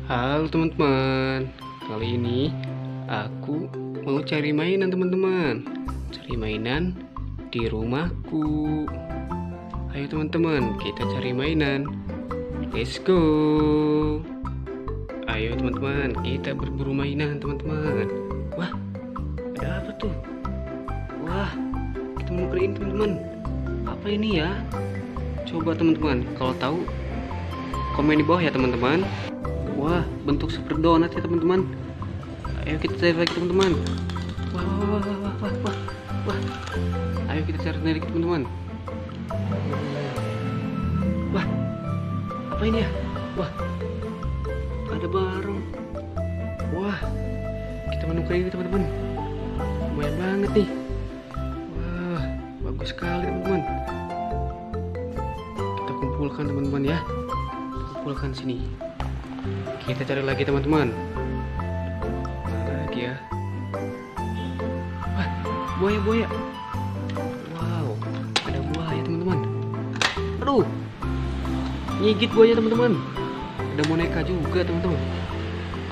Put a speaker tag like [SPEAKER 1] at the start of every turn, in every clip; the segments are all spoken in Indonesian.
[SPEAKER 1] Halo teman-teman, kali ini aku mau cari mainan teman-teman. Cari mainan di rumahku. Ayo teman-teman, kita cari mainan. Let's go. Ayo teman-teman, kita berburu mainan teman-teman. Wah, ada apa tuh? Wah, kita mau beliin teman-teman. Apa ini ya? Coba teman-teman, kalau tahu komen di bawah ya teman-teman. Wah, bentuk seperti donat ya teman-teman. Ayo kita cari lagi teman-teman. Wah, wah, wah, wah, wah, wah, wah. Ayo kita cari lagi teman-teman. Wah, apa ini ya? Wah, ada barong. Wah, kita menukar ini teman-teman. Lumayan banget nih. Wah, bagus sekali teman-teman. Kita kumpulkan teman-teman ya. Kumpulkan sini. Kita cari lagi teman-teman. Mana lagi ya? Wah, buaya. Wow, ada buaya teman-teman. Aduh, nyigit buaya teman-teman. Ada boneka juga teman-teman.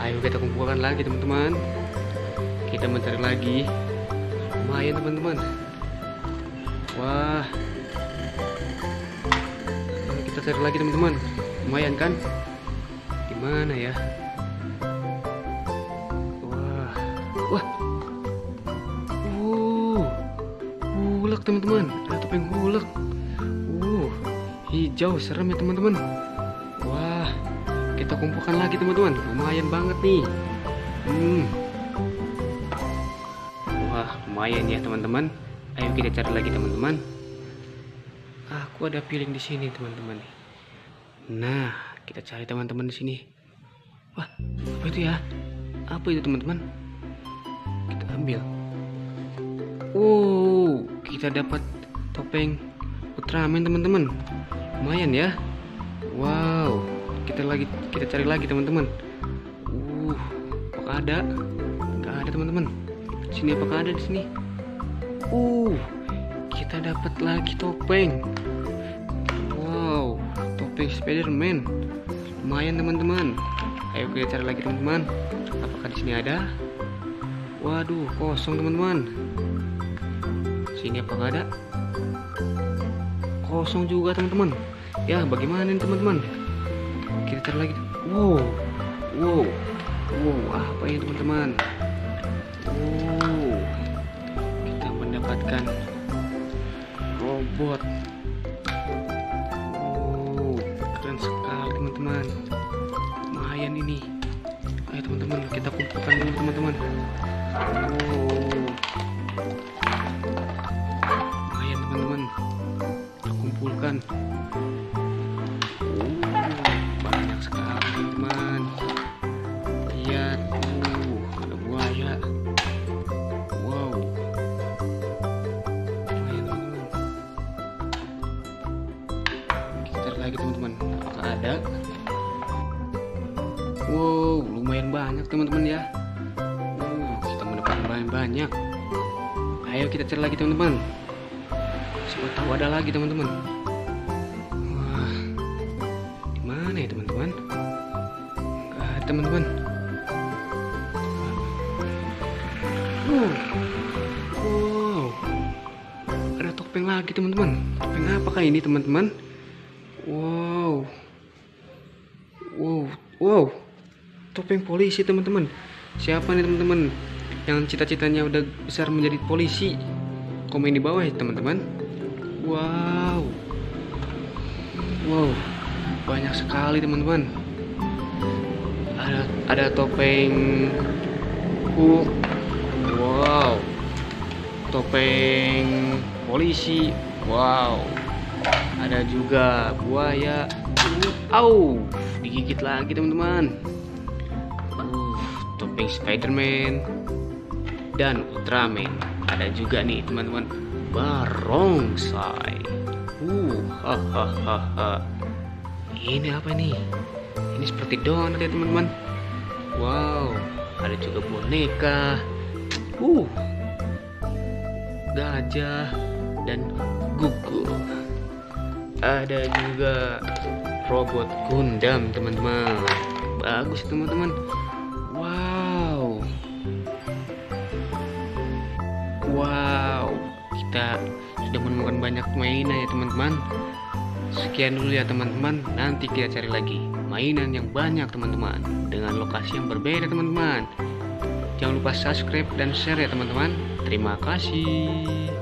[SPEAKER 1] Ayo kita kumpulkan lagi teman-teman. Kita mencari lagi. Lumayan teman-teman. Wah, ayo kita cari lagi teman-teman. Lumayan kan? Mana ya? Wah, wah, hulek teman-teman. Ada topeng hulek. Hijau serem ya teman-teman. Wah, kita kumpulkan lagi teman-teman. Lumayan banget nih. Wah, lumayan ya teman-teman. Ayo kita cari lagi teman-teman. Aku ada piring di sini teman-teman. Nah, kita cari teman-teman di sini. Wah, apa itu ya? Apa itu teman-teman? Kita ambil. Kita dapat topeng Ultraman teman-teman. Lumayan ya. Wow, kita cari lagi teman-teman. Apakah ada? Nggak ada teman-teman. Sini apakah ada di sini? Kita dapat lagi topeng. Wow, topeng Spiderman. Lumayan teman-teman. Ayo kita cari lagi teman-teman. Apakah di sini ada? Waduh, kosong teman-teman. Sini apakah ada? Kosong juga teman-teman. Ya, bagaimana ini teman-teman? Kita cari lagi. Wow, apa ini teman-teman? Kita mendapatkan robot. Keren sekali teman-teman. Lumayan ini. Ayo teman-teman, kita kumpulkan dulu teman-teman. Lumayan teman-teman. Kita kumpulkan. Banyak sekali teman-teman. Lihat, ada buaya. Wow. Lumayan teman-teman. Kita cari lagi teman-teman. Apakah ada? Wow, lumayan banyak teman-teman ya. Kita mendapatkan lumayan banyak. Ayo kita cari lagi teman-teman. Siapa tahu ada lagi teman-teman. Wah, di mana ya teman-teman? Nggak ada teman-teman. Wow, ada topeng lagi teman-teman. Topeng apakah ini teman-teman? Wow. Topeng polisi teman-teman. Siapa nih teman-teman yang cita-citanya udah besar menjadi polisi? Komen di bawah ya teman-teman. Wow, banyak sekali teman-teman. Ada topeng Hulk. Wow, topeng polisi. Wow, ada juga buaya. Digigit lagi teman-teman. Topeng Spiderman dan Ultraman. Ada juga nih teman-teman, barongsai. Ini apa nih? Ini seperti donat ya teman-teman. Wow, ada juga boneka. Gajah dan gugu. Ada juga robot Gundam teman-teman. bagus teman-teman. Wow, wow, kita sudah menemukan banyak mainan ya teman-teman. Sekian dulu ya teman-teman, nanti kita cari lagi mainan yang banyak teman-teman, dengan lokasi yang berbeda teman-teman. Jangan lupa subscribe dan share ya teman-teman. Terima kasih.